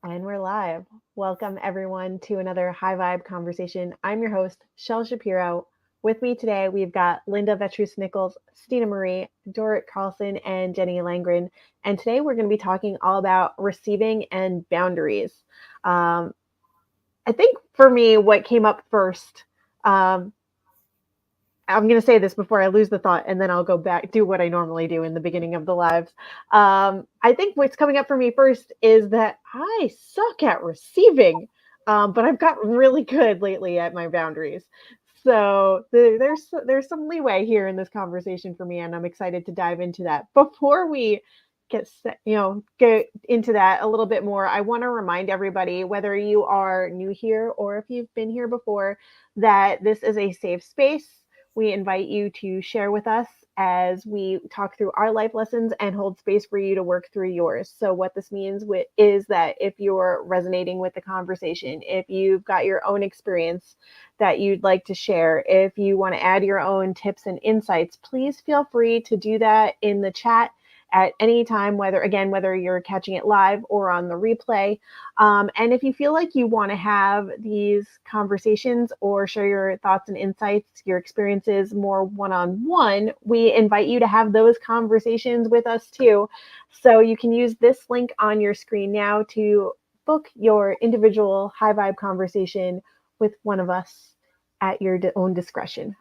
And we're live. Welcome, everyone, to another High Vibe conversation. I'm your host, Shel Shapiro. With me today, we've got Linda Vetrus Nichols, Steena Marie, Dorit Carlson, and Jenny Langren. And today, we're going to be talking all about receiving and boundaries. I think for me, what came up first, I'm going to say this before I lose the thought, and then I'll go back, do what I normally do in the beginning of the lives. I think what's coming up for me first is that I suck at receiving, but I've gotten really good lately at my boundaries. So there's some leeway here in this conversation for me, and I'm excited to dive into that. Before we get into that a little bit more, I want to remind everybody, whether you are new here or if you've been here before, that this is a safe space. We invite you to share with us as we talk through our life lessons and hold space for you to work through yours. So what this means is that if you're resonating with the conversation, if you've got your own experience that you'd like to share, if you want to add your own tips and insights, please feel free to do that in the chat at any time, whether you're catching it live or on the replay. And if you feel like you want to have these conversations or share your thoughts and insights, your experiences more one-on-one, we invite you to have those conversations with us too. So you can use this link on your screen now to book your individual high vibe conversation with one of us at your own discretion.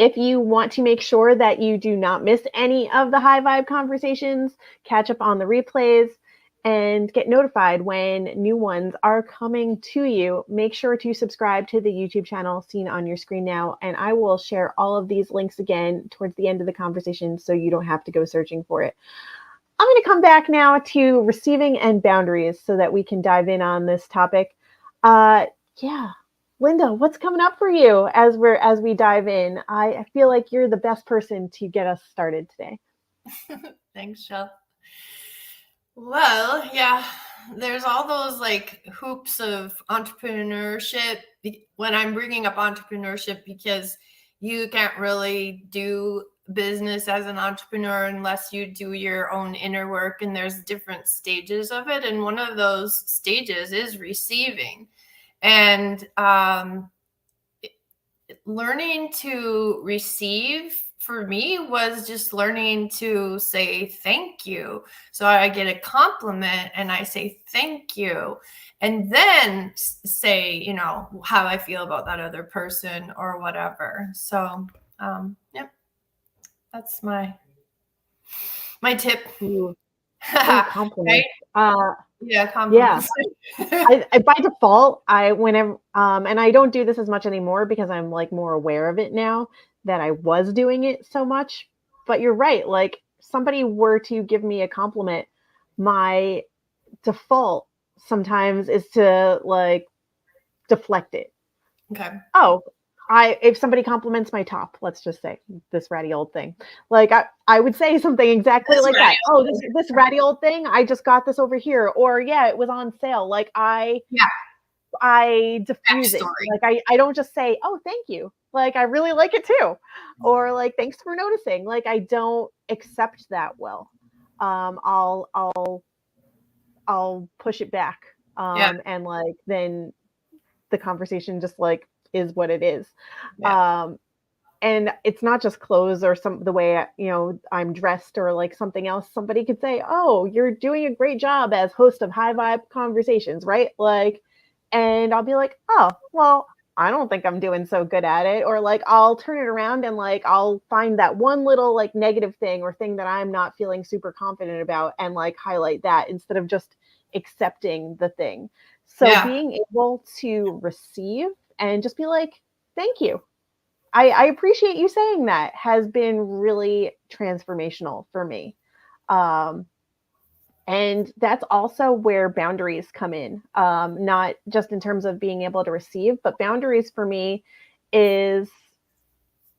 If you want to make sure that you do not miss any of the high vibe conversations, catch up on the replays, and get notified when new ones are coming to you, make sure to subscribe to the YouTube channel seen on your screen now. And I will share all of these links again towards the end of the conversation so you don't have to go searching for it. I'm going to come back now to receiving and boundaries so that we can dive in on this topic. Linda, what's coming up for you as we dive in? I feel like you're the best person to get us started today. Thanks, Shel. Well, yeah, there's all those like hoops of entrepreneurship when I'm bringing up entrepreneurship, because you can't really do business as an entrepreneur unless you do your own inner work, and there's different stages of it. And one of those stages is receiving. And learning to receive for me was just learning to say thank you. So I get a compliment and I say thank you, and then say, how I feel about that other person or whatever. So, that's my tip. Ooh, compliment. Right? Yeah, compliments. Yeah. I by default, whenever and I don't do this as much anymore because I'm like more aware of it now that I was doing it so much. But you're right. Like, somebody were to give me a compliment, my default sometimes is to like deflect it. Okay. Oh, if somebody compliments my top, let's just say this ratty old thing, like I would say something exactly this like that. Oh, this ratty old thing, I just got this over here, or yeah, it was on sale. Like I diffuse it. Like I don't just say, oh, thank you. Like I really like it too, or like thanks for noticing. Like I don't accept that well. I'll push it back, and like then the conversation just like is what it is. And it's not just clothes or the way I'm dressed or like something else. Somebody could say, oh, you're doing a great job as host of High Vibe Conversations, right? Like, and I'll be like, oh, well, I don't think I'm doing so good at it. Or like I'll turn it around and like I'll find that one little like negative thing or thing that I'm not feeling super confident about and like highlight that instead of just accepting the thing. So being able to receive and just be like, thank you. I appreciate you saying that has been really transformational for me. And that's also where boundaries come in, not just in terms of being able to receive, but boundaries for me is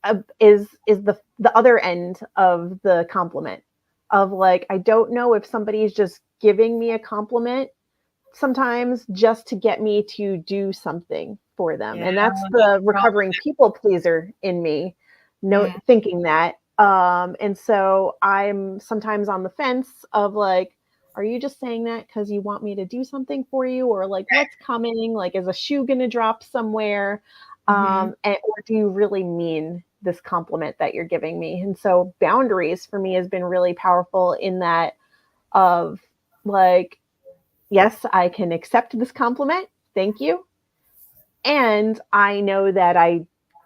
the other end of the compliment of like, I don't know if somebody's just giving me a compliment sometimes just to get me to do something for them. And that's the recovering people pleaser in me, thinking that. And so I'm sometimes on the fence of like, are you just saying that because you want me to do something for you? Or like, what's coming? Like, is a shoe going to drop somewhere? Or do you really mean this compliment that you're giving me? And so boundaries for me has been really powerful in that of like, yes, I can accept this compliment. Thank you. And I know that I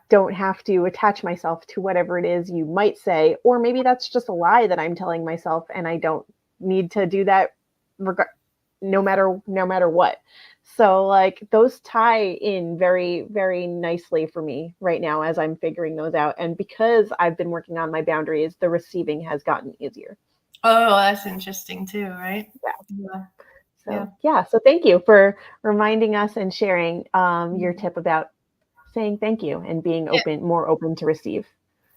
don't have to attach myself to whatever it is you might say, or maybe that's just a lie that I'm telling myself and I don't need to do that no matter what. So like those tie in very, very nicely for me right now as I'm figuring those out. And because I've been working on my boundaries, the receiving has gotten easier. Oh, that's interesting too, right? Yeah. So thank you for reminding us and sharing your tip about saying thank you and being more open to receive.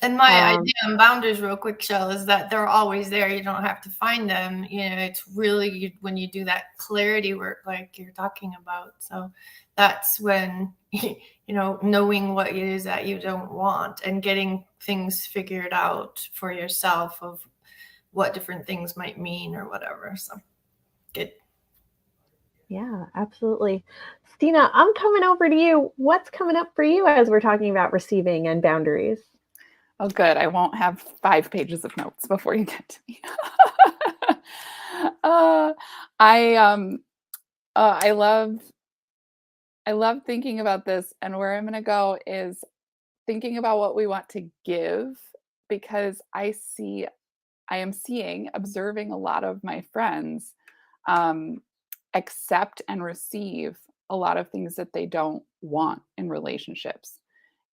And my idea on boundaries, real quick, Shell, is that they're always there. You don't have to find them. It's really when you do that clarity work, like you're talking about. So that's when, knowing what it is that you don't want and getting things figured out for yourself of what different things might mean or whatever. So good. Yeah, absolutely. Steena, I'm coming over to you. What's coming up for you as we're talking about receiving and boundaries? Oh, good. I won't have 5 pages of notes before you get to me. I love thinking about this, and where I'm going to go is thinking about what we want to give, because I am observing a lot of my friends accept and receive a lot of things that they don't want in relationships.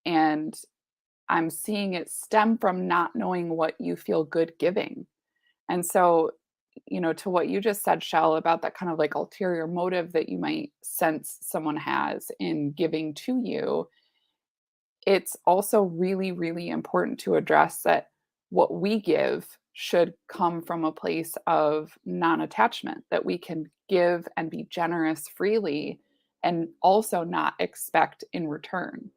And I'm seeing it stem from not knowing what you feel good giving. And so, to what you just said, Shell, about that kind of like ulterior motive that you might sense someone has in giving to you, it's also really, really important to address that what we give should come from a place of non-attachment, that we can give and be generous freely and also not expect in return.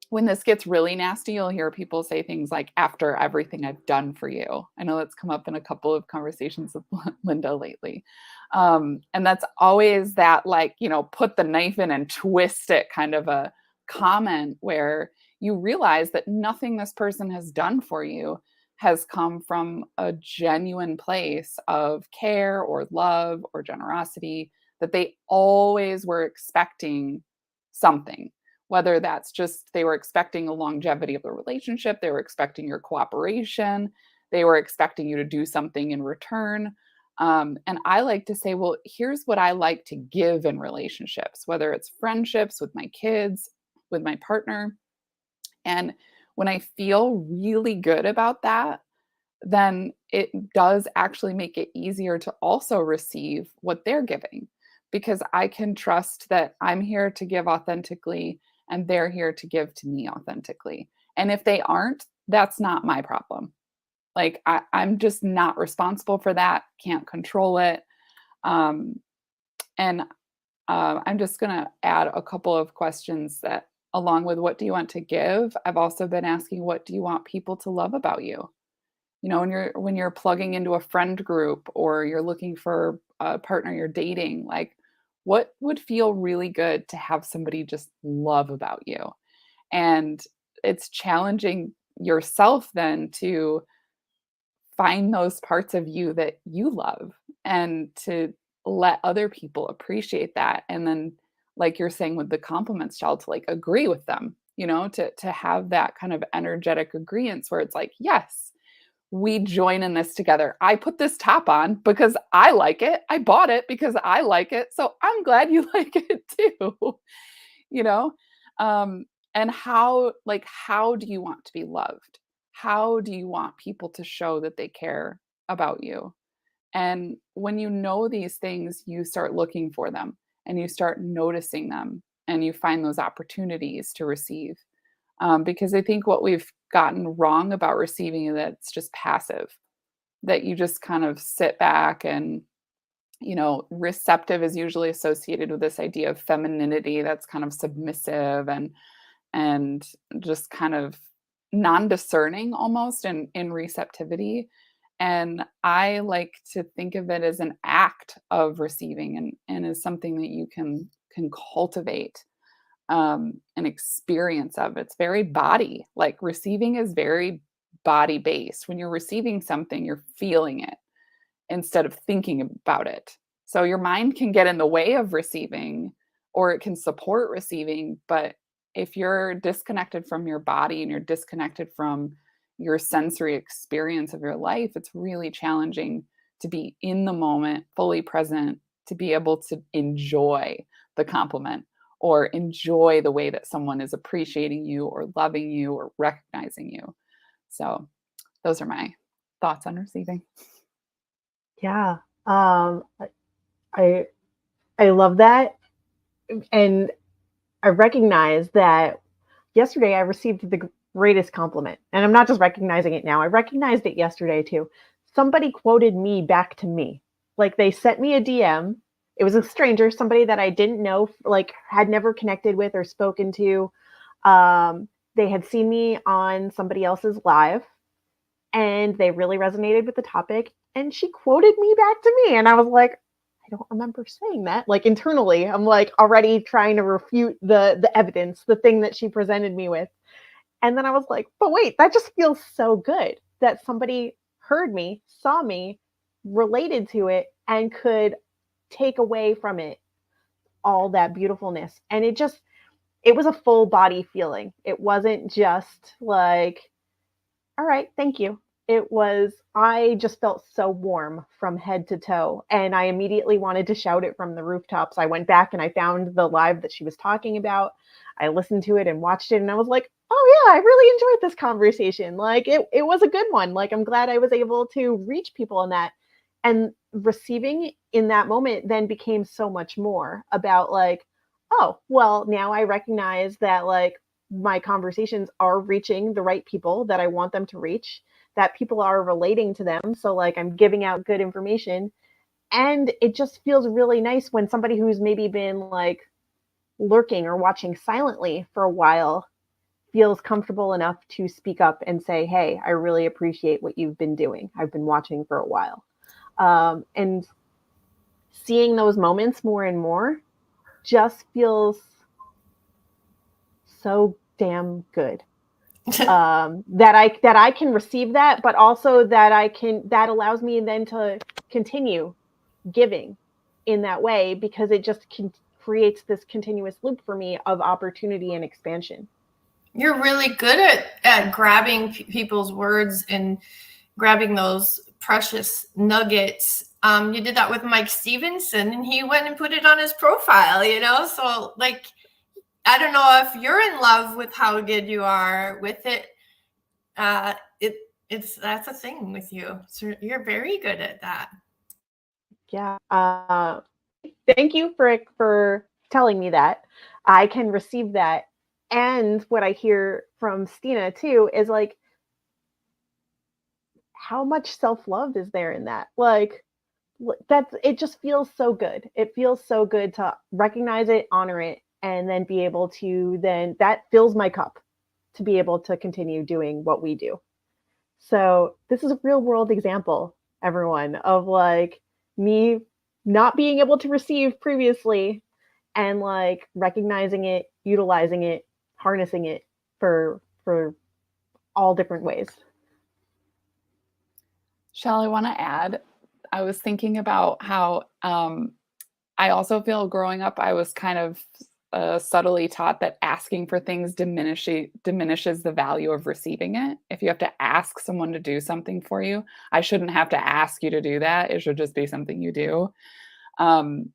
When this gets really nasty, you'll hear people say things like, after everything I've done for you. I know that's come up in a couple of conversations with Linda lately. And that's always that, like, put the knife in and twist it kind of a comment where you realize that nothing this person has done for you has come from a genuine place of care or love or generosity, that they always were expecting something. Whether that's just they were expecting a longevity of the relationship, they were expecting your cooperation, they were expecting you to do something in return. And I like to say, well, here's what I like to give in relationships, whether it's friendships with my kids, with my partner. And when I feel really good about that, then it does actually make it easier to also receive what they're giving, because I can trust that I'm here to give authentically and they're here to give to me authentically. And if they aren't, that's not my problem. Like I'm just not responsible for that, can't control it. And I'm just going to add a couple of questions that, along with what do you want to give, I've also been asking, what do you want people to love about you? When you're plugging into a friend group or you're looking for a partner you're dating, like what would feel really good to have somebody just love about you? And it's challenging yourself then to find those parts of you that you love and to let other people appreciate that. And then, like you're saying with the compliments, child, to like agree with them, to have that kind of energetic agreement where it's like, yes, we join in this together. I put this top on because I like it. I bought it because I like it. So I'm glad you like it too. you know? And how do you want to be loved? How do you want people to show that they care about you? And when you know these things, you start looking for them and you start noticing them and you find those opportunities to receive. Because I think what we've gotten wrong about receiving is that it's just passive, that you just kind of sit back and, receptive is usually associated with this idea of femininity that's kind of submissive and just kind of non-discerning almost in receptivity. And I like to think of it as an act of receiving, and as something that you can cultivate an experience of. It's very body, like receiving is very body based. When you're receiving something, you're feeling it instead of thinking about it. So your mind can get in the way of receiving, or it can support receiving. But if you're disconnected from your body and you're disconnected from your sensory experience of your life, it's really challenging to be in the moment, fully present, to be able to enjoy the compliment or enjoy the way that someone is appreciating you or loving you or recognizing you. So those are my thoughts on receiving. Yeah. I I love that. And I recognize that yesterday I received the greatest compliment. And I'm not just recognizing it now. I recognized it yesterday too. Somebody quoted me back to me. Like they sent me a DM. It was a stranger, somebody that I didn't know, like had never connected with or spoken to. They had seen me on somebody else's live and they really resonated with the topic. And she quoted me back to me. And I was like, I don't remember saying that. Like internally, I'm like already trying to refute the evidence, the thing that she presented me with. And then I was like, but wait, that just feels so good that somebody heard me, saw me, related to it, and could take away from it all that beautifulness. And it was a full body feeling. It wasn't just like, all right, thank you. I just felt so warm from head to toe. And I immediately wanted to shout it from the rooftops. I went back and I found the live that she was talking about. I listened to it and watched it and I was like, oh yeah, I really enjoyed this conversation. Like it was a good one. Like I'm glad I was able to reach people in that. And receiving in that moment then became so much more about like, oh, well, now I recognize that like my conversations are reaching the right people that I want them to reach, that people are relating to them. So like I'm giving out good information. And it just feels really nice when somebody who's maybe been like lurking or watching silently for a while feels comfortable enough to speak up and say, hey, I really appreciate what you've been doing. I've been watching for a while. And seeing those moments more and more just feels so damn good. That I can receive that, but also that allows me then to continue giving in that way because it just creates this continuous loop for me of opportunity and expansion. You're really good at grabbing people's words and grabbing those precious nuggets. You did that with Mike Stevenson, and he went and put it on his profile, So, like, I don't know if you're in love with how good you are with it. That's a thing with you. So you're very good at that. Yeah. Thank you for telling me that. I can receive that. And what I hear from Steena too is like, how much self-love is there in that? Like, it just feels so good. It feels so good to recognize it, honor it, and then be able to that fills my cup to be able to continue doing what we do. So this is a real world example, everyone, of like me not being able to receive previously and like recognizing it, utilizing it, harnessing it for all different ways. Shall I want to add? I was thinking about how I also feel growing up, I was kind of subtly taught that asking for things diminishes the value of receiving it. If you have to ask someone to do something for you, I shouldn't have to ask you to do that. It should just be something you do. And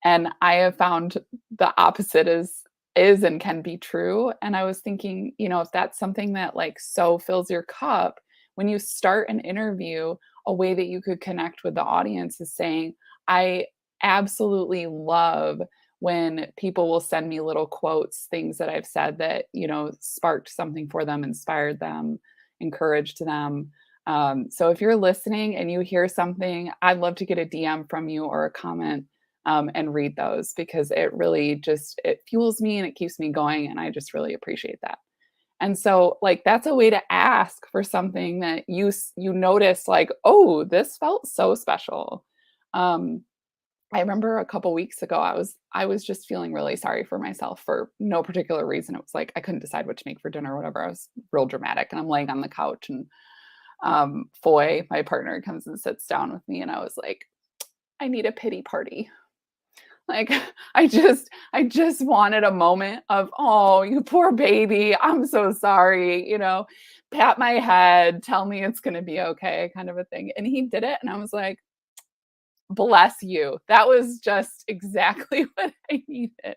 I have found the opposite is and can be true. And I was thinking, if that's something that like so fills your cup, when you start an interview, a way that you could connect with the audience is saying, I absolutely love when people will send me little quotes, things that I've said that, sparked something for them, inspired them, encouraged them. So if you're listening and you hear something, I'd love to get a DM from you or a comment and read those because it really it fuels me and it keeps me going. And I just really appreciate that. And so like that's a way to ask for something that you notice like, oh, this felt so special. Um, I remember a couple weeks ago, I was just feeling really sorry for myself for no particular reason. It was like I couldn't decide what to make for dinner or whatever. I was real dramatic, and I'm laying on the couch, and Foy, my partner, comes and sits down with me, and I was like, I need a pity party. Like I just wanted a moment of, oh, you poor baby, I'm so sorry, pat my head, tell me it's going to be okay, kind of a thing. And he did it, and I was like, bless you. That was just exactly what I needed.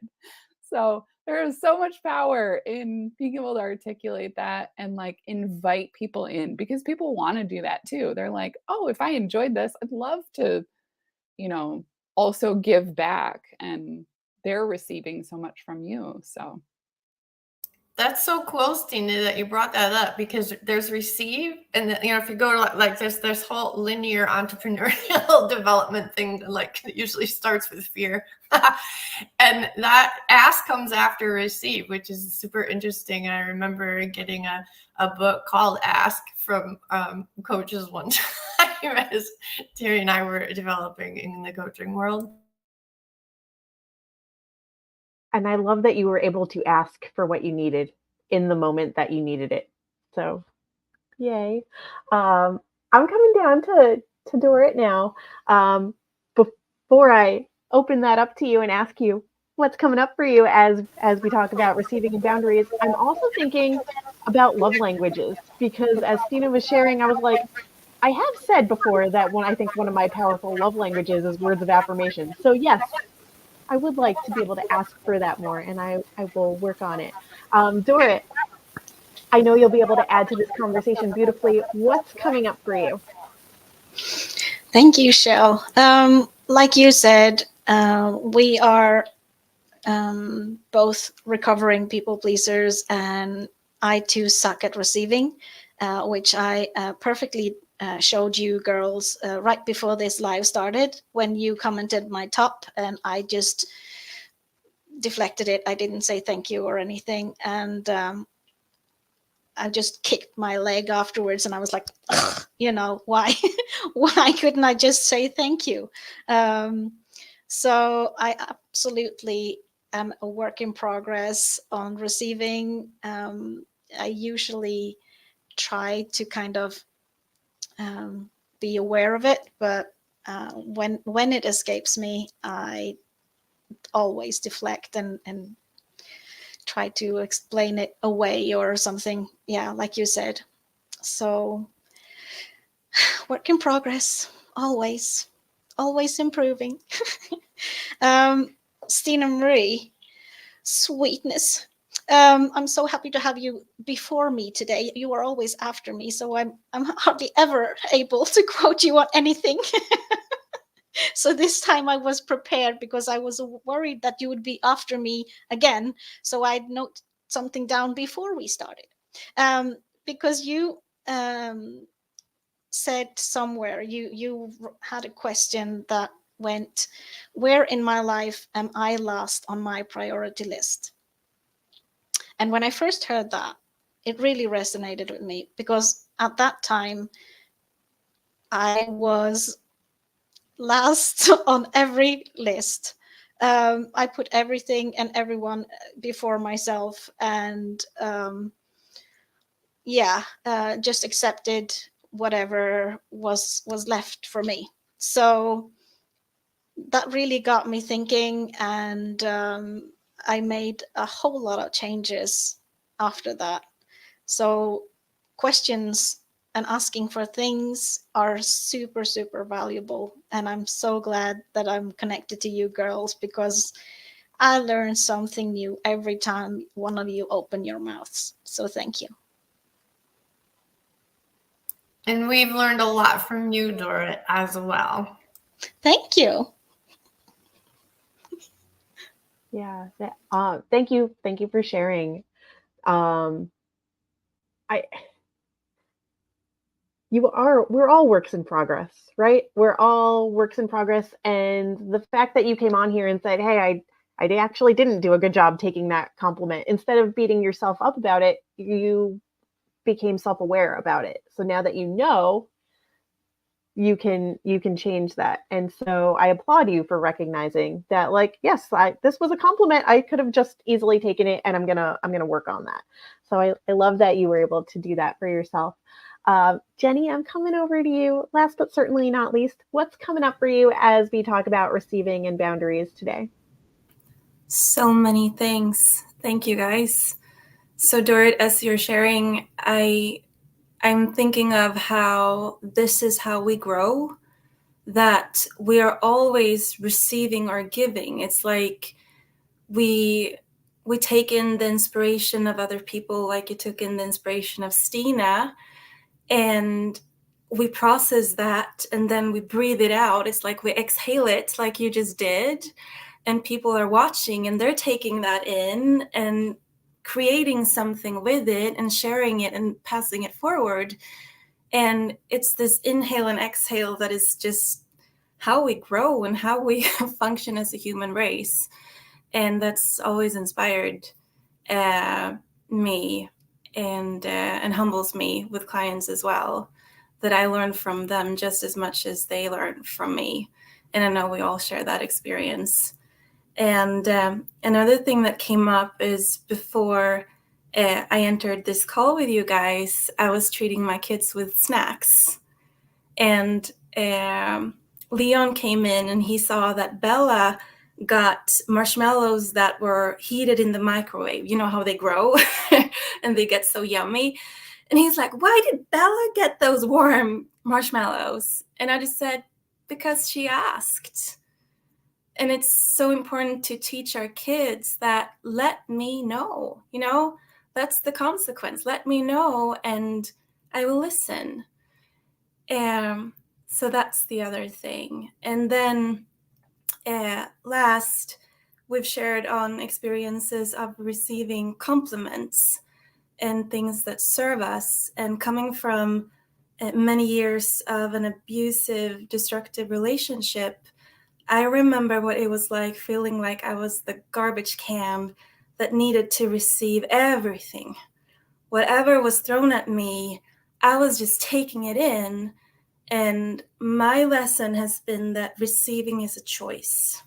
So there is so much power in being able to articulate that and like invite people in, because people want to do that too. They're like, oh, if I enjoyed this, I'd love to, also give back, and they're receiving so much from you. So that's so cool, Steena, that you brought that up, because there's receive, and if you go to like this whole linear entrepreneurial development thing, like it usually starts with fear, and that ask comes after receive, which is super interesting. And I remember getting a book called Ask from coaches one time as Terry and I were developing in the coaching world. And I love that you were able to ask for what you needed in the moment that you needed it. So, yay. I'm coming down to Dorit now. Before I open that up to you and ask you what's coming up for you as we talk about receiving and boundaries, I'm also thinking about love languages, because as Steena was sharing, I was like, I have said before that I think one of my powerful love languages is words of affirmation. So yes, I would like to be able to ask for that more, and I will work on it. Dorit, I know you'll be able to add to this conversation beautifully. What's coming up for you? Thank you, Shell. Like you said, we are both recovering people pleasers, and I too suck at receiving, which I perfectly showed you girls right before this live started when you commented my top, and I just deflected it. I didn't say thank you or anything, and I just kicked my leg afterwards, and I was like, why why couldn't I just say thank you? So I absolutely am a work in progress on receiving. I usually try to kind of be aware of it, but when it escapes me, I always deflect and try to explain it away or something. Yeah, like you said. So work in progress, always improving. Steena Marie, sweetness. I'm so happy to have you before me today. You are always after me, so I'm hardly ever able to quote you on anything. So this time I was prepared because I was worried that you would be after me again. So I'd note something down before we started. Because you said somewhere, you had a question that went, where in my life am I last on my priority list? And when I first heard that, it really resonated with me, because at that time I was last on every list. I put everything and everyone before myself, and just accepted whatever was left for me. So that really got me thinking, and I made a whole lot of changes after that. So questions and asking for things are super, super valuable. And I'm so glad that I'm connected to you girls, because I learn something new every time one of you open your mouths. So thank you. And we've learned a lot from you, Dorit, as well. Thank you. Yeah. Thank you. Thank you for sharing. Um, we're all works in progress, right? We're all works in progress. And the fact that you came on here and said, hey, I actually didn't do a good job taking that compliment. Instead of beating yourself up about it, you became self-aware about it. So now that you know, you can change that. And so I applaud you for recognizing that, like, yes, this was a compliment. I could have just easily taken it, and I'm gonna work on that. So I love that you were able to do that for yourself. Jenny, I'm coming over to you. Last but certainly not least, what's coming up for you as we talk about receiving and boundaries today? So many things. Thank you, guys. So Dorit, as you're sharing, I'm thinking of how this is how we grow, that we are always receiving or giving. It's like we take in the inspiration of other people, like you took in the inspiration of Steena, and we process that and then we breathe it out. It's like we exhale it like you just did, and people are watching and they're taking that in and creating something with it and sharing it and passing it forward. And it's this inhale and exhale that is just how we grow and how we function as a human race. And that's always inspired me and humbles me with clients as well, that I learn from them just as much as they learn from me. And I know we all share that experience. And another thing that came up is before I entered this call with you guys, I was treating my kids with snacks. And Leon came in and he saw that Bella got marshmallows that were heated in the microwave. You know how they grow and they get so yummy. And he's like, why did Bella get those warm marshmallows? And I just said, because she asked. And it's so important to teach our kids that let me know, that's the consequence. Let me know and I will listen. So that's the other thing. And then last, we've shared on experiences of receiving compliments and things that serve us. And coming from many years of an abusive, destructive relationship, I remember what it was like feeling like I was the garbage can that needed to receive everything. Whatever was thrown at me, I was just taking it in. And my lesson has been that receiving is a choice.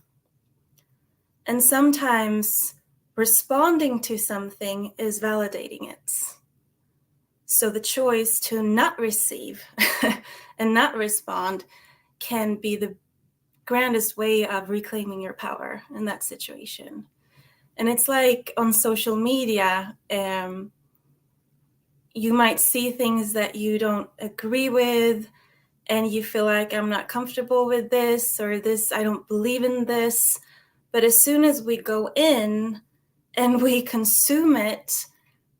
And sometimes responding to something is validating it. So the choice to not receive and not respond can be the grandest way of reclaiming your power in that situation. And it's like on social media, you might see things that you don't agree with, and you feel like, I'm not comfortable with this, or this, I don't believe in this. But as soon as we go in and we consume it,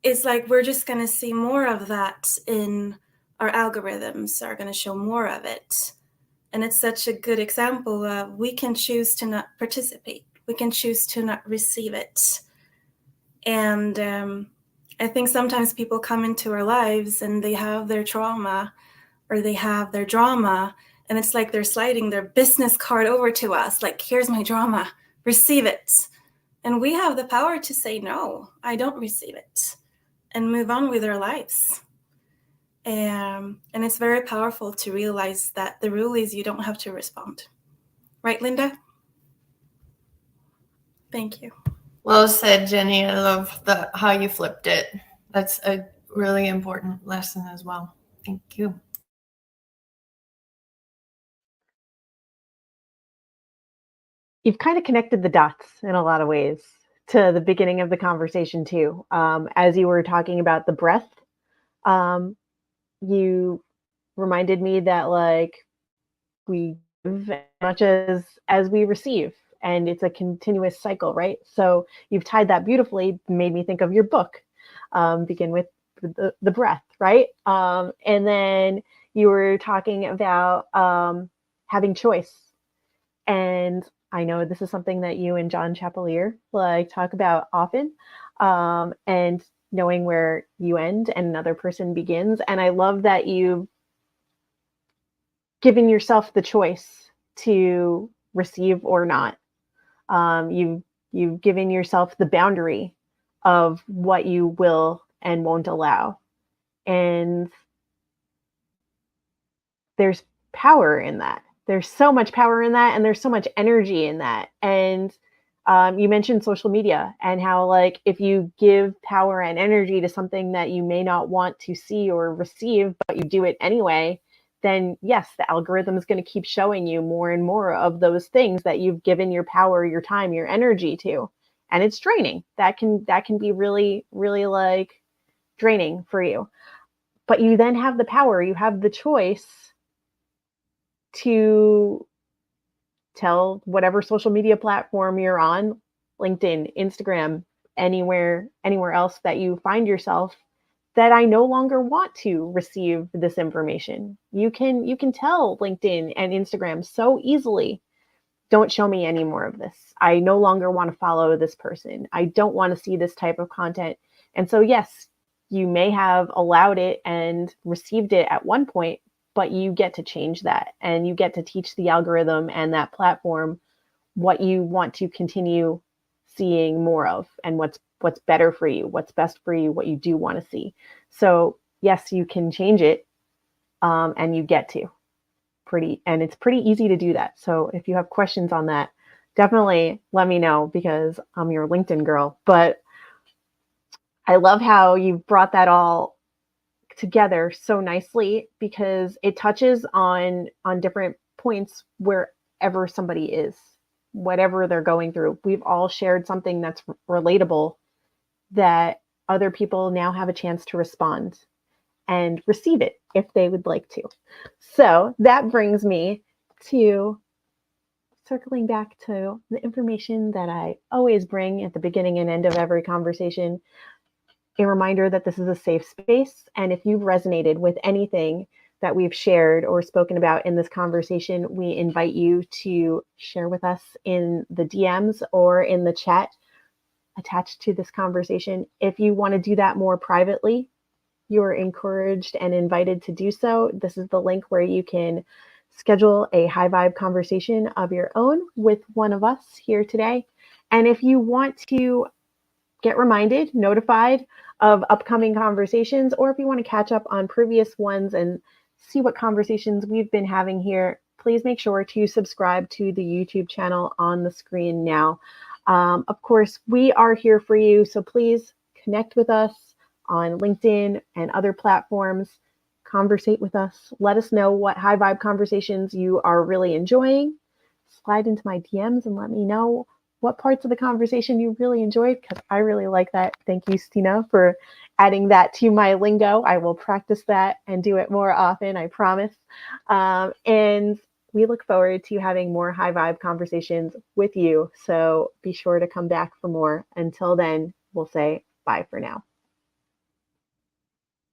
it's like we're just going to see more of that in our algorithms are going to show more of it. And it's such a good example of we can choose to not participate. We can choose to not receive it. And I think sometimes people come into our lives and they have their trauma or they have their drama, and it's like they're sliding their business card over to us. Like, here's my drama, receive it. And we have the power to say, no, I don't receive it, and move on with our lives. And it's very powerful to realize that the rule is you don't have to respond. Right, Linda? Thank you. Well said, Jenny. I love how you flipped it. That's a really important lesson as well. Thank you. You've kind of connected the dots in a lot of ways to the beginning of the conversation too. As you were talking about the breath, you reminded me that, like, we give as much as we receive, and it's a continuous cycle, right? So you've tied that beautifully, made me think of your book, begin with the breath, right? And then you were talking about having choice. And I know this is something that you and John Chapelier talk about often, and knowing where you end and another person begins. And I love that you've given yourself the choice to receive or not. You've You've given yourself the boundary of what you will and won't allow. And there's power in that. There's so much power in that, and there's so much energy in that. And you mentioned social media and how, like, if you give power and energy to something that you may not want to see or receive, but you do it anyway, then yes, the algorithm is going to keep showing you more and more of those things that you've given your power, your time, your energy to. And it's draining. That can be really, really like draining for you. But you then have the power, you have the choice to tell whatever social media platform you're on, LinkedIn, Instagram, anywhere else that you find yourself, that I no longer want to receive this information. You can tell LinkedIn and Instagram so easily, don't show me any more of this. I no longer want to follow this person. I don't want to see this type of content. And so yes, you may have allowed it and received it at one point, but you get to change that, and you get to teach the algorithm and that platform what you want to continue seeing more of, and what's better for you, what's best for you, what you do want to see. So yes, you can change it, and you get to and it's pretty easy to do that. So if you have questions on that, definitely let me know, because I'm your LinkedIn girl. But I love how you brought that all together so nicely, because it touches on different points wherever somebody is, whatever they're going through. We've all shared something that's relatable that other people now have a chance to respond and receive it if they would like to. So that brings me to circling back to the information that I always bring at the beginning and end of every conversation. A reminder that this is a safe space. And if you've resonated with anything that we've shared or spoken about in this conversation, we invite you to share with us in the DMs or in the chat attached to this conversation. If you want to do that more privately, you're encouraged and invited to do so. This is the link where you can schedule a high vibe conversation of your own with one of us here today. And if you want to get reminded, notified of upcoming conversations, or if you want to catch up on previous ones and see what conversations we've been having here, please make sure to subscribe to the YouTube channel on the screen now. Of course, we are here for you, so please connect with us on LinkedIn and other platforms. Conversate with us. Let us know what high vibe conversations you are really enjoying. Slide into my DMs and let me know what parts of the conversation you really enjoyed, because I really like that. Thank you, Steena, for adding that to my lingo. I will practice that and do it more often, I promise. And we look forward to having more high vibe conversations with you. So be sure to come back for more. Until then, we'll say bye for now.